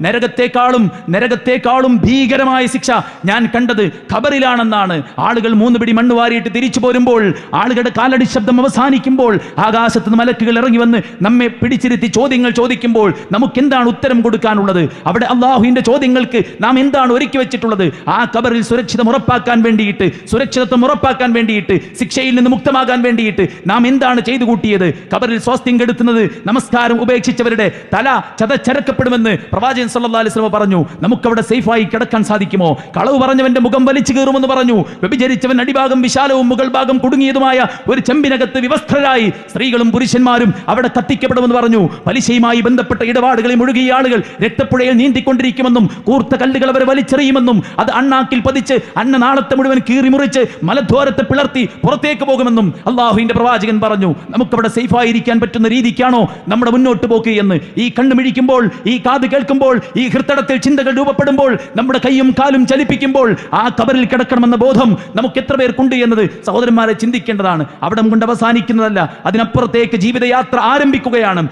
നരകത്തെക്കാളും ഭീകരമായ ശിക്ഷ ഞാൻ കണ്ടത് ഖബറിലാണെന്നാണ്. ആളുകൾ 3 പിടി മണ്ണ് വാരിയിട്ട് തിരിച്ചു പോരുമ്പോൾ, ആളുകളുടെ കാലടി ശബ്ദം അവസാനിക്കുമ്പോൾ, ആകാശത്ത് നിന്ന് മലക്കുകൾ ഇറങ്ങി വന്ന് നമ്മെ പിടിച്ചിരുത്തി ചോദ്യങ്ങൾ ചോദിക്കുമ്പോൾ നമുക്ക് എന്താണ് ഉത്തരം കൊടുക്കാനുള്ളത്? അവിടെ അള്ളാഹുവിന്റെ ചോദ്യങ്ങൾക്ക് നാം എന്താണ് ഒരുക്കി വെച്ചിട്ടുള്ളത്? ആ ഖബറിൽ സുരക്ഷിതത്വം ഉറപ്പാക്കാൻ വേണ്ടിയിട്ട്, ശിക്ഷയിൽ നിന്ന് മുക്തമാകാൻ വേണ്ടിയിട്ട് നാം എന്താണ് ചെയ്തു കൂട്ടിയത്? ഖബറിൽ സ്വാസ്ഥ്യം കെടുത്തുന്നത്, നമസ്കാരം ഉപേക്ഷിച്ചവരുടെ തല ചതച്ചരക്കപ്പെടുമെന്ന് പ്രവാചകൻ സല്ലല്ലാഹു അലൈഹി വസല്ലം പറഞ്ഞു. നമുക്കവിടെ സേഫായി കിടക്കാൻ സാധിക്കുമോ? കളവ് പറഞ്ഞവന്റെ മുഖം വലിച്ചു കീറുമെന്ന് പറഞ്ഞു. വ്യഭിചരിച്ചവൻ അടിഭാഗം വിശാലവും മുകൾ ഭാഗം കുടുങ്ങിയതുമായ ഒരു ചെമ്പിനകത്ത് വിവസ്ത്രരായി സ്ത്രീകളും പുരുഷന്മാരും അവിടെ കത്തിക്കപ്പെടുമെന്ന് പറഞ്ഞു. പലിശയുമായി ബന്ധപ്പെട്ട ഇടപാടുകളിൽ മുഴുകിയ ആളുകൾ രക്തപ്പുഴയിൽ നീന്തിക്കൊണ്ടിരിക്കുമെന്നും കൂർത്ത കല്ലുകൾ അവരെ വലിച്ചെറിയുമെന്നും അത് അണ്ണാക്കിൽ പതിച്ച് അന്നനാളത്തെ മുഴുവൻ കീറിമുറിച്ച് മലദ്വാരത്തെ പിളർത്തി പുറത്തേക്ക് പോകുമെന്നും അള്ളാഹുവിന്റെ പ്രവാചകൻ പറഞ്ഞു. നമുക്കവിടെ സേഫായിരിക്കാൻ പറ്റുന്ന രീതിക്കാണോ നമ്മുടെ മുന്നോട്ട് പോക്ക് എന്ന് ഈ കണ്ണു മിഴിക്കുമ്പോൾ, ഈ കാത് കേൾക്കുമ്പോൾ, ഈ ഹൃദയത്തിൽ ചിന്തകൾ രൂപപ്പെടുമ്പോൾ, നമ്മുടെ കൈയും കാലും ചലിപ്പിക്കുമ്പോൾ ആ ഖബറിൽ കിടക്കണമെന്ന ബോധം നമുക്ക് എത്ര പേർക്കുണ്ട് എന്നത് സഹോദരന്മാരെ ചിന്തിക്കേണ്ടതാണ്. അവിടം കൊണ്ട് അവസാനിക്കുന്നതല്ല, അതിനപ്പുറത്തേക്ക് ജീവിതയാത്ര ആരംഭിക്കുകയാണ്.